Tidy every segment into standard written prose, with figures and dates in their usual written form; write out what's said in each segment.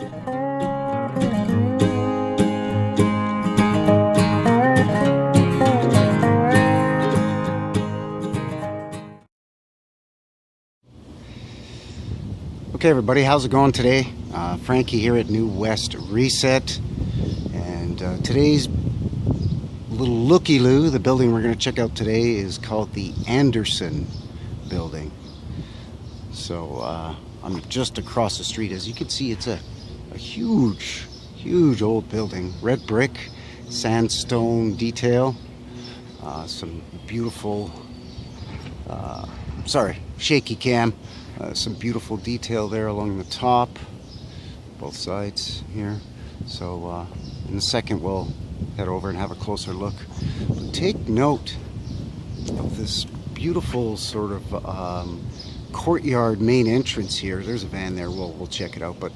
Okay everybody, how's it going today? Frankie here at New West Reset, and today's little looky-loo, the building we're going to check out today is called the Anderson building. So I'm just across the street. As you can see, it's a huge old building, red brick, sandstone detail, some beautiful shaky cam. Some beautiful detail there along the top, both sides here. So in a second we'll head over and have a closer look. But take note of this beautiful sort of courtyard main entrance here. There's a van there, we'll check it out, but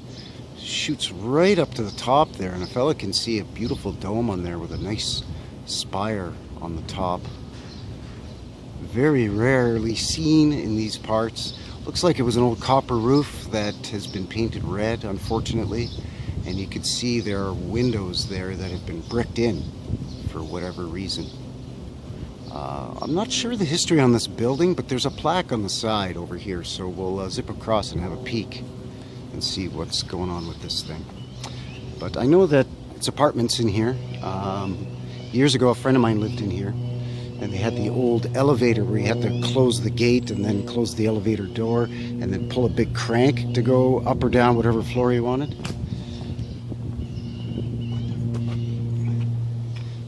shoots right up to the top there, and a fella can see a beautiful dome on there with a nice spire on the top. Very rarely seen in these parts. Looks like it was an old copper roof that has been painted red, unfortunately, and you can see there are windows there that have been bricked in for whatever reason. I'm not sure the history on this building, but there's a plaque on the side over here, so we'll zip across and have a peek and see what's going on with this thing. But I know that it's apartments in here. Years ago, a friend of mine lived in here, and they had the old elevator where you had to close the gate and then close the elevator door and then pull a big crank to go up or down whatever floor you wanted.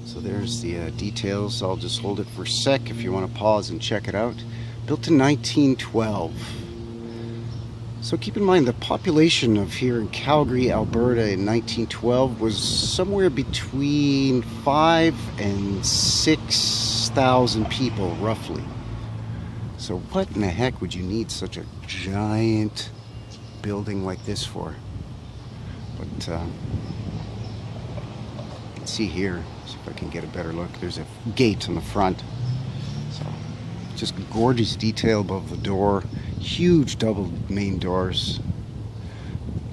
So there's the details. I'll just hold it for a sec if you want to pause and check it out. Built in 1912. So keep in mind the population of here in Calgary, Alberta in 1912 was somewhere between 5,000 and 6,000 people, roughly. So what in the heck would you need such a giant building like this for? But you can see here, see if I can get a better look. There's a gate on the front. So just gorgeous detail above the door. Huge double main doors.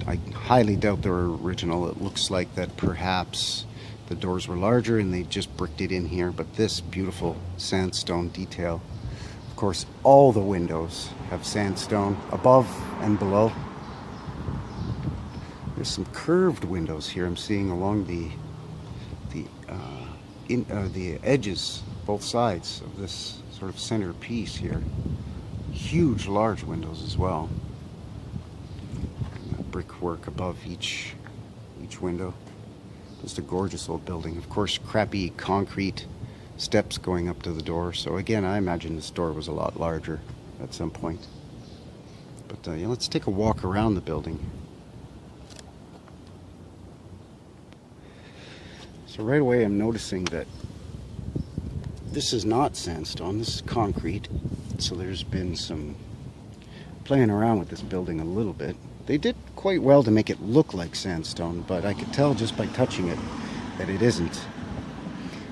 I highly doubt they're original. It looks like that perhaps the doors were larger and they just bricked it in here, but this beautiful sandstone detail. Of course, all the windows have sandstone above and below. There's some curved windows here I'm seeing along the edges, both sides of this sort of center piece here. Huge, large windows as well. Brickwork above each window. Just a gorgeous old building. Of course, crappy concrete steps going up to the door. So again, I imagine this door was a lot larger at some point. But yeah, let's take a walk around the building. So right away, I'm noticing that this is not sandstone. This is concrete. So there's been some playing around with this building a little bit. They did quite well to make it look like sandstone, but I could tell just by touching it that it isn't.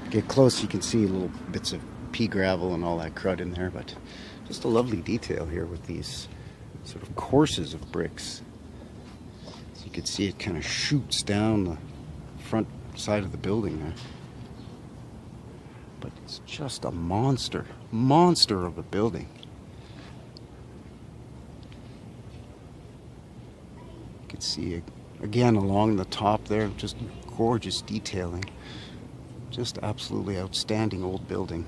Get close, you can see little bits of pea gravel and all that crud in there, but just a lovely detail here with these sort of courses of bricks. So you can see it kind of shoots down the front side of the building there. But it's just a monster of a building. You can see again along the top there, just gorgeous detailing. Just absolutely outstanding old building.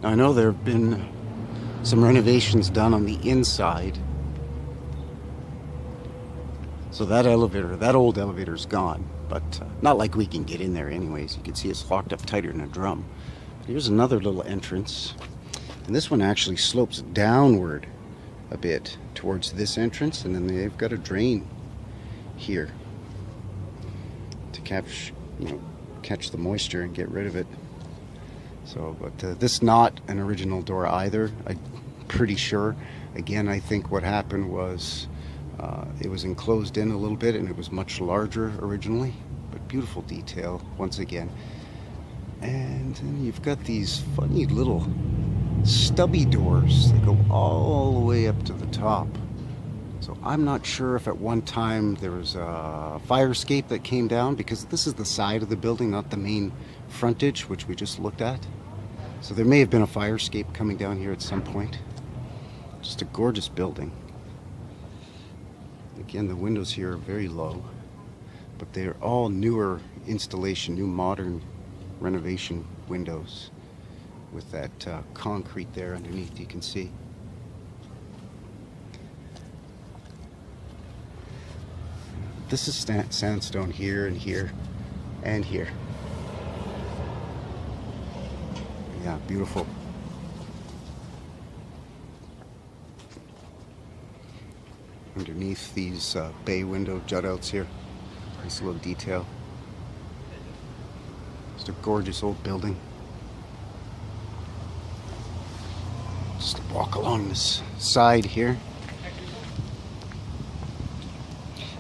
Now I know there have been some renovations done on the inside. So that elevator, that old elevator is gone. But not like we can get in there anyways. You can see it's locked up tighter than a drum. Here's another little entrance. And this one actually slopes downward a bit towards this entrance. And then they've got a drain here to catch the moisture and get rid of it. So, but this is not an original door either. I'm pretty sure. Again, I think what happened was it was enclosed in a little bit and it was much larger originally, but beautiful detail once again. And then you've got these funny little stubby doors that go all the way up to the top. It's So I'm not sure if at one time there was a fire escape that came down, because this is the side of the building, not the main frontage, which we just looked at. So there may have been a fire escape coming down here at some point. Just a gorgeous building. Again, the windows here are very low, but they're all newer installation, new modern renovation windows with that concrete there underneath, you can see. This is sandstone here and here and here. Yeah, beautiful. Underneath these bay window jutouts here. Nice little detail. Just a gorgeous old building. Just walk along this side here.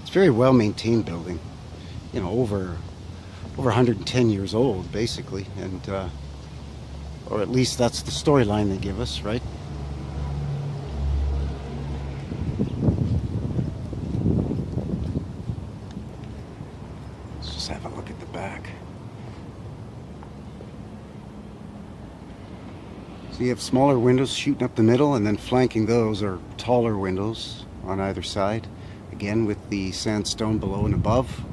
It's a very well maintained building. You know, over 110 years old basically, and or at least that's the storyline they give us, right? Let's just have a look at the back. So you have smaller windows shooting up the middle, and then flanking those are taller windows on either side, again with the sandstone below and above.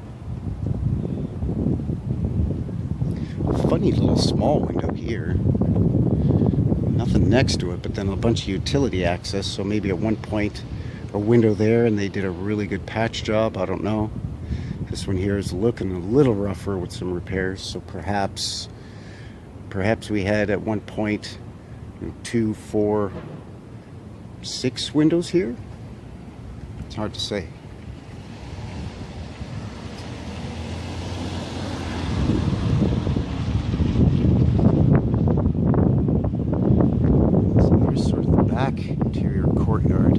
A funny little small window here. Nothing next to it, but then a bunch of utility access, so maybe at one point a window there and they did a really good patch job, I don't know. This one here is looking a little rougher with some repairs, so perhaps we had at one point 2, 4, 6 windows here. It's hard to say. Interior courtyard.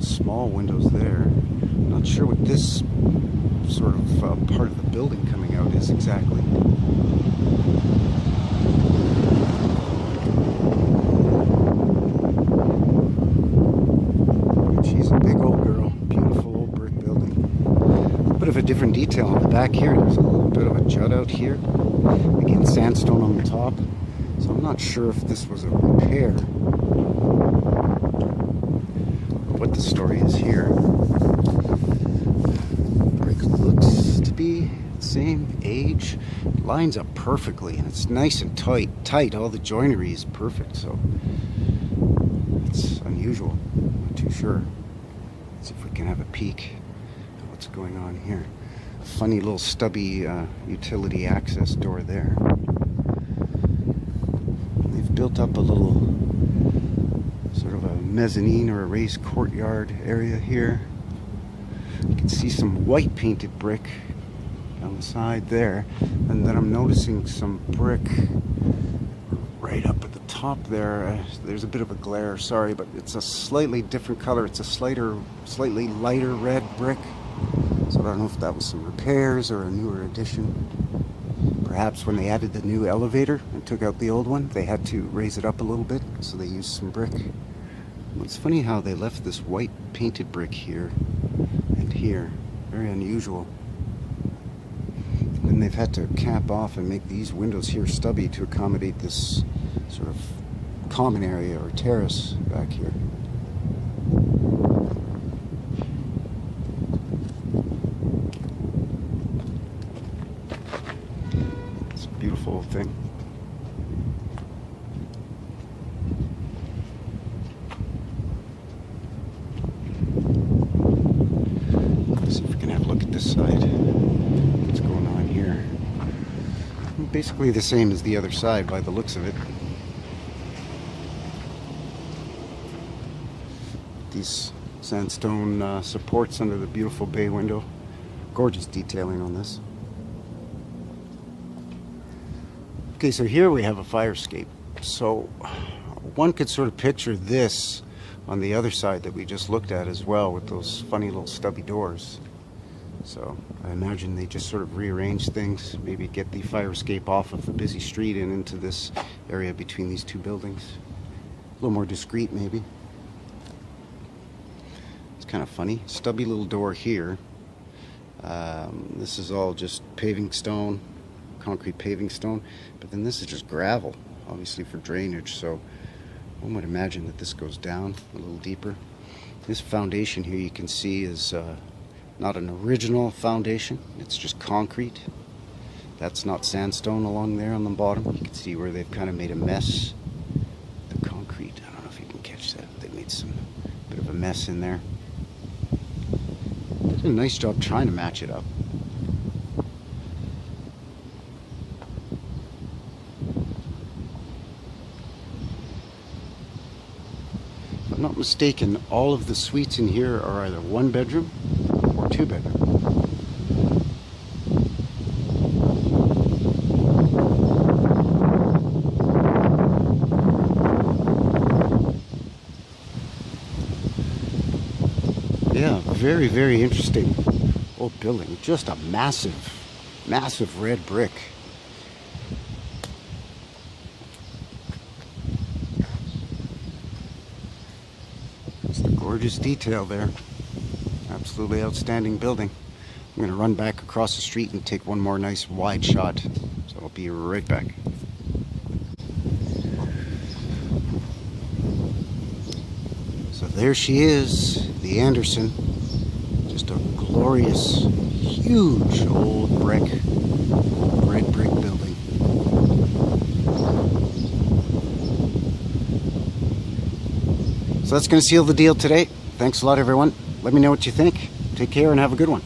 Small windows there. Not sure what this sort of part of the building coming out is exactly. She's a big old girl. Beautiful old brick building. A bit of a different detail on the back here. There's a little bit of a jut out here. Again, sandstone on the top. So I'm not sure if this was a repair, what the story is here. Brick looks to be the same age. It lines up perfectly, and it's nice and tight. All the joinery is perfect, so it's unusual. Not too sure. Let's see if we can have a peek at what's going on here. A funny little stubby utility access door there. Built up a little sort of a mezzanine or a raised courtyard area here. You can see some white painted brick down the side there, and then I'm noticing some brick right up at the top there. There's a bit of a glare, sorry, but it's a slightly different color. It's a slightly lighter red brick, so I don't know if that was some repairs or a newer addition. Perhaps when they added the new elevator and took out the old one, they had to raise it up a little bit, so they used some brick. Well, it's funny how they left this white painted brick here and here. Very unusual. And then they've had to cap off and make these windows here stubby to accommodate this sort of common area or terrace back here. Beautiful thing. Let's see if we can have a look at this side. What's going on here? Basically the same as the other side by the looks of it. These sandstone supports under the beautiful bay window. Gorgeous detailing on this. Okay, so here we have a fire escape. So one could sort of picture this on the other side that we just looked at as well, with those funny little stubby doors. So I imagine they just sort of rearranged things, maybe get the fire escape off of the busy street and into this area between these two buildings. A little more discreet maybe. It's kind of funny. Stubby little door here. This is all just paving stone, concrete paving stone, but then this is just gravel, obviously for drainage, so one would imagine that this goes down a little deeper. This foundation here you can see is not an original foundation, it's just concrete. That's not sandstone along there on the bottom. You can see where they've kind of made a mess. The concrete, I don't know if you can catch that, they made some bit of a mess in there. They did a nice job trying to match it up. If I'm not mistaken, all of the suites in here are either 1 bedroom or 2 bedroom. Yeah, very, very interesting old building. Just a massive, massive red brick. It's the gorgeous detail there. Absolutely outstanding building. I'm going to run back across the street and take one more nice wide shot. So I'll be right back. So there she is, the Anderson. Just a glorious, huge old red brick building. So that's going to seal the deal today. Thanks a lot, everyone. Let me know what you think. Take care and have a good one.